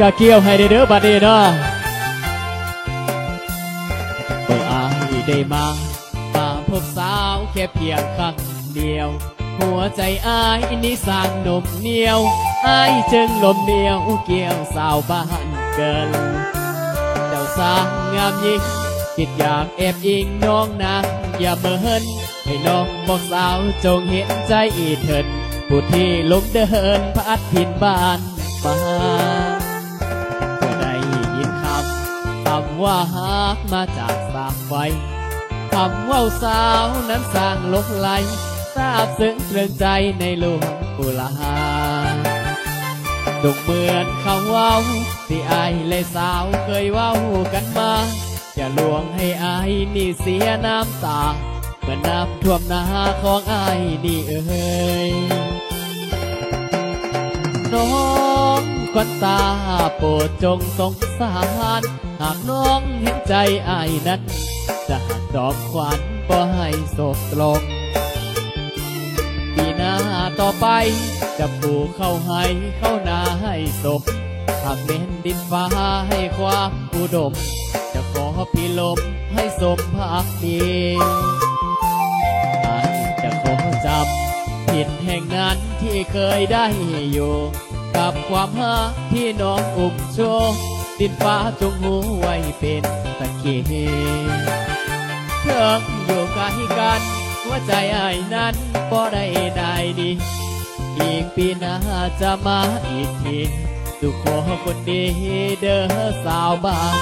กะเกี่ยวให้ได้เด้อบัดนี้เนาะเมื่ออายได้มาพบสาวแค่เพียงครั้งเดียวหัวใจอายนี่สร้างหนุ่มเหนียวอายจึงลมเหนียวเกี่ยวสาวบ้านเกินเจ้าสร้างงามยิ่งคิดอยากแอบอิงน้องนะอย่าเมินให้น้องบอกสาวจงเห็นใจอีเถิดผู้ที่ลมเดินพัดถิ่นบ้านมาก็ได้ยินคำว่าฮักมาจากสากไฟคำว่าสาวนั้นสร้างลกไหลทราบซึ้งเตือนใจในหลวงปู่ลาดุเหมือนคำว่าที่อายและสาวเคยว่ากันมาจะลวงให้อายนี่เสียน้ำตาเมื่อน้ำท่วมนาของอายนี่เอ่ยน้องควันตาโปรดจงสงสารหากน้องเห็นใจอายนั้นจะหักดอกขวัญบ่ให้โศกตรงปีหน้าต่อไปจะปลูกเข้าให้เข้านาให้ศพหากเม้นดินฟ้าให้ความอุดมจะขอพี่ลมให้สมภักดีจะขอจำผิดแห่งนั้นที่เคยได้อยู่กับความหาที่น้องอุ้มโชว์ดินฟ้าจงหูไว้เป็นสักขีเธออยู่ใกล้กันหัวใจอ้ายนั้นบ่ได้ดีอีกปีหน้าจะมาอีกทีสุขอคนดีเด้อสาวบ้าน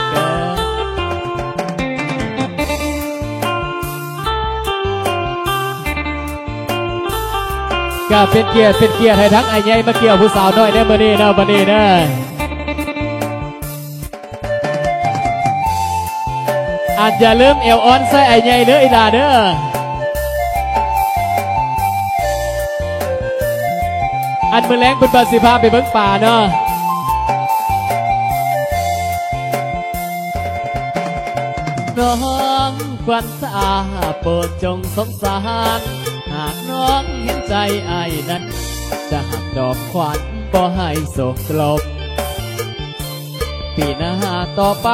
เกิดก็เป็นเกียรติให้ทั้งไอ้ใหญ่มาเกี่ยวผู้สาวน้อยได้มื้อนี้นะบัดนี้นะอาจจะลืมเอวอ่อนใส่ไอ้ใหญ่เด้ออีหล่าเด้ออันมื้อแลงเป็นประสิภาไปเบิ่งป่าเนาะน้องควันตาโปรดจงสงสารหากน้องเห็นใจอ้ายนั้นจะหักดอกขวัญบ่ให้โศกกลบปีหน้าต่อไป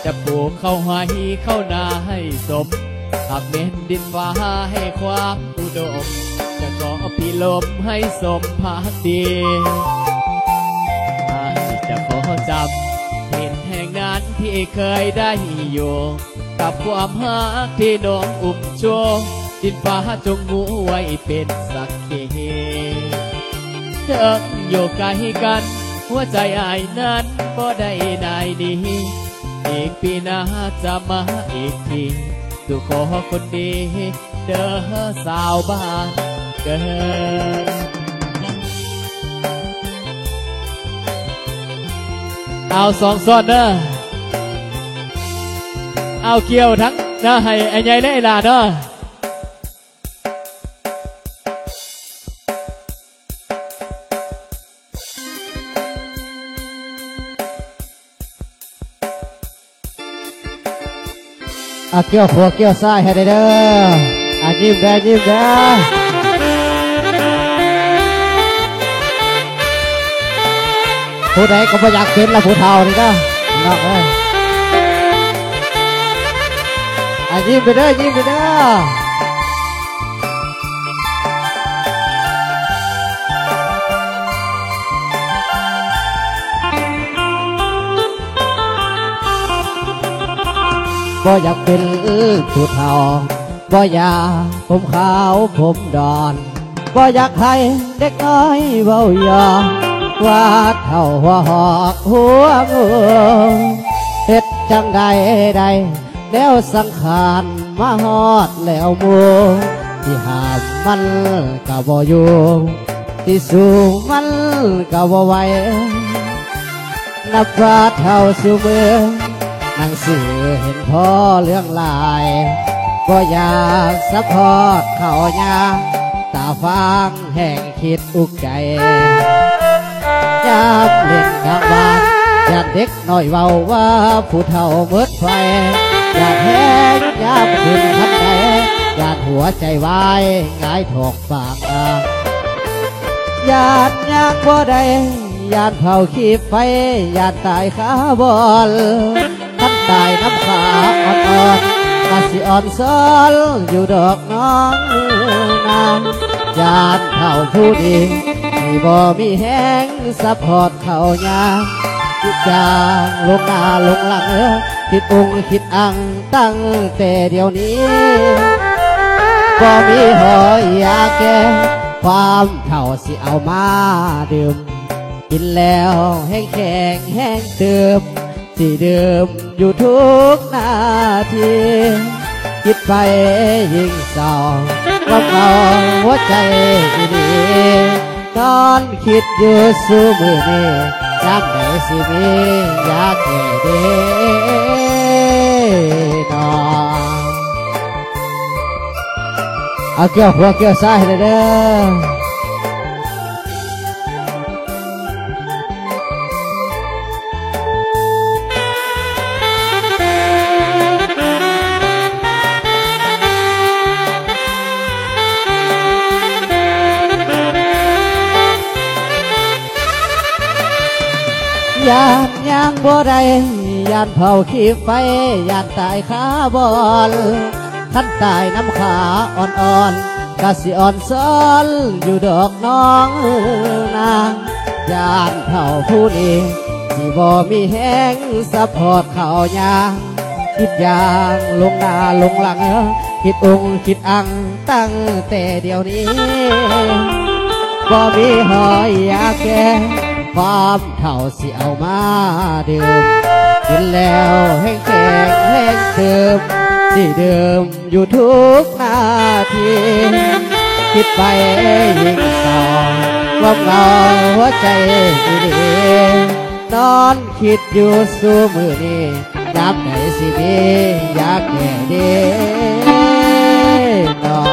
จะปลูกเข้าให้เข้านาให้สมหากเม้นดินฟ้าให้ความอุดมจะขอพี่ลมให้สมภักดีจะขอจำเห็นแห่งนั้นที่เคยได้อยู่กับความฮักที่น้องอุ้มโชว์ดินฟ้าจงงูไว้เป็นสักขีเธออยู่ใกล้กันหัวใจอ้ายนั้นบ่ได้ดีอีกปีหน้าจะมาอีกทีสุขอคนดีเด้อสาวบ้านเกิดเอาสองซ้อนเด้อเอาเกี่ยวทั้งนะให้ไอ้ใหญ่และไอ้หลาเด้อเกี่ยวขวาเกี่ยวซ้ายให้ได้เด้อยิ้มได้ยิ้มได้ผู้ใดก็ไม่อยากเป็นละผู้เฒ่านี่ก็นอกเลยยิ้มไปเด้อยิ้มไปเด้อบ่อยากเป็นผู้เฒ่าบ่อยากผมขาวผมดอนบ่อยากให้เด็กน้อยเว้าหยอกว่าเท่าหัวหอกหัวงูเฮ็ดจังใดแล้วสังขารมาฮอดแล้วมูที่หามมันก็บ่อยู่ที่สู้มันก็บ่ไหวนับว่าเท่าสู่มือหนังสือเห็นพ่อเรื่องลายบ่อยากซัพพอร์ตเขายาตาฟังแห่งคิดอุกใจยามเล่นกลางบ้านอยากเด็กน้อยเว้าว่าผู้เฒ่าเมิดไฟอยากแห้งยามขึ้นทันใดอยากหัวใจวายหงายถกปากอยากบ่ได้ ยานเผาขีบไฟยานตายขาบอลท่านตายน้ำขาอ่อนๆมาสิอ่อนซ้อนอยู่ดอกน้องนางยานเผาผู้ดีที่บ่มีแห้งซัพพอร์ตเขายางคิดจางลงหน้าลงหลังคิดองคิดอังตั้งแต่เดี๋ยวนี้บ่มีหอยยาแก้ความเท่าสิเอามาดื่มกินแล้วแห้งแข็งแห้งเติมสิดื่มอยู่ทุกนาทีคิดไปยิ่งเศร้าว่าเอาหัวใจดีนอนคิดอยู่สู้มือนี้ยามไหนสิมีอยากแก่เด้นอเอาเกี่ยวหัวเกี่ยวซ้ายเลยเด้อยานย่างบ่ได้ยานเผาขี้ไฟยานตายขาบอลท่านตายน้ำขาอ่อนๆกะสิอ่อนซ้อนอยู่ดอกน้องนางยานเผาผู้นี้ที่บ่มีแห้งซัพพอร์ตเขายางคิดยางลงหน้าลงหลังคิดองคิดอังตั้งแต่เดี๋ยวนี้บ่มีหอยยาแก่ความเท่าสิเอามาดื่มกินแล้วแห้งแข็งแห้งเติมสิดื่มอยู่ทุกนาทีคิดไปยิ่งเศร้าว่าเราหัวใจดีนอนคิดอยู่สู้มือนี้ยามไหนสิมีอยากแก่เด้นอ